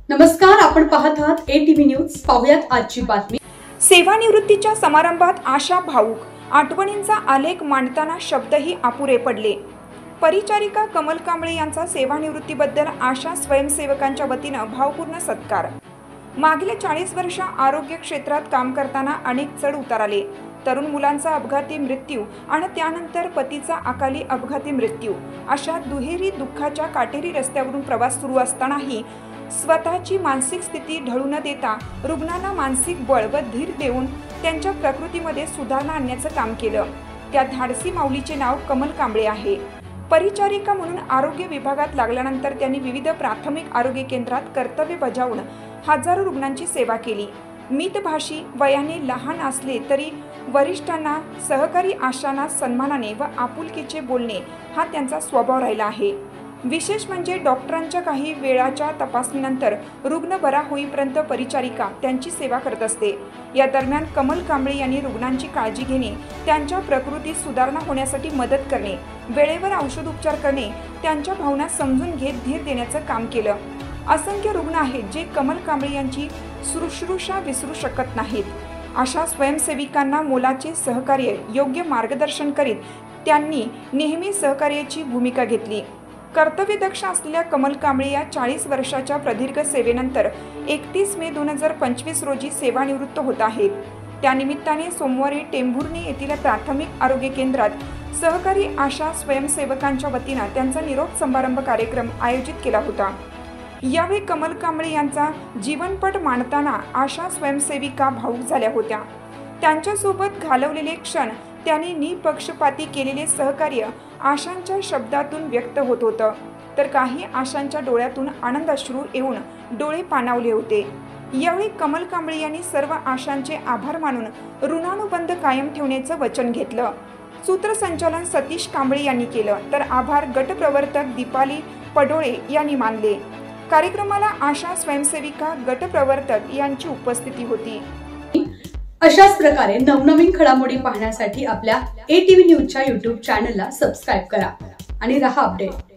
नमस्कार, आपण पाहत आहात ATV न्यूज। पाहुयात आजची बातमी। सेवानिवृत्तीच्या समारंभात आशा भाऊक, आठवणींचा आलेख मांडताना शब्दही अपुरे पडले। परिचारिका कमल कांबळे यांचा सेवानिवृत्तीबद्दल आशा स्वयंसेवकांच्या वतीनं भावपूर्ण सत्कार। मागील 40 वर्ष आरोग्य क्षेत्रात काम करताना अनेक चढ उतार आले। तरुण मुलांचा अपघाती मृत्यू आणि त्यानंतर पतीचा अकाली अपघाती मृत्यू अशा दुहेरी दुःखाच्या काटेरी रस्त्यावरून प्रवास सुरू असतानाही स्वतःची मानसिक स्थिती ढळू न देता रुग्णांना मानसिक बळ व धीर देऊन त्यांच्या प्रकृतीमध्ये सुधारणा आणण्याचं काम केलं। त्या धाडसी माऊलीचे नाव कमल कांबळे आहे। परिचारिका म्हणून आरोग्य विभागात लागल्यानंतर त्यांनी विविध प्राथमिक आरोग्य केंद्रात कर्तव्य बजावून हजारो रुग्णांची सेवा केली। मितभाषी, वयाने लहान असले तरी वरिष्ठांना, सहकारी आशांना सन्मानाने व आपुलकीचे बोलणे हा त्यांचा स्वभाव राहिला आहे। विशेष म्हणजे डॉक्टरांच्या काही वेळाच्या तपासणीनंतर रुग्ण बरा होईपर्यंत परिचारिका त्यांची सेवा करत असते। या दरम्यान कमल कांबळे यांनी रुग्णांची काळजी घेणे, त्यांच्या प्रकृतीत सुधारणा होण्यासाठी मदत करणे, वेळेवर औषधोपचार करणे, त्यांच्या भावना समजून घेत धीर देण्याचं काम केलं। असंख्य रुग्ण आहेत जे कमल कांबळे यांची शुश्रूषा विसरू शकत नाहीत। अशा स्वयंसेविकांना मोलाचे सहकार्य, योग्य मार्गदर्शन करीत त्यांनी नेहमी सहकार्याची भूमिका घेतली। कर्तव्यदक्ष असलेल्या कमल कांबळे या 40 वर्षाच्या प्रदीर्घ सेवेनंतर 31 मे 2025 रोजी सेवानिवृत्त होत आहेत। त्यानिमित्ताने सोमवारी टेंभुर्णी येथील प्राथमिक आरोग्य केंद्रात सहकारी आशा स्वयंसेवकांच्या वतीनं त्यांचा निरोप समारंभ कार्यक्रम आयोजित केला होता। यावेळी कमल कांबळे यांचा जीवनपट मांडताना आशा स्वयंसेविका भावूक झाल्या होत्या। त्यांच्यासोबत घालवलेले क्षण, त्यांनी निपक्षपाती केलेले सहकार्य आशांच्या शब्दातून व्यक्त होत होतं, तर काही आशांच्या डोळ्यातून आनंदाश्रू येऊन डोळे पाणावले होते। यावेळी कमल कांबळे यांनी सर्व आशांचे आभार मानून ऋणानुबंध कायम ठेवण्याचं वचन घेतलं। सूत्रसंचालन सतीश कांबळे यांनी केलं, तर आभार गटप्रवर्तक दीपाली पडोळे यांनी मानले। कार्यक्रमाला आशा स्वयंसेविका गटप्रवर्तक यांची उपस्थिती होती। अशाच प्रकारे नवनवीन घडामोडी पाहण्यासाठी आपल्या ATV न्यूजच्या YouTube चॅनलला सबस्क्राइब करा आणि रहा अपडेट।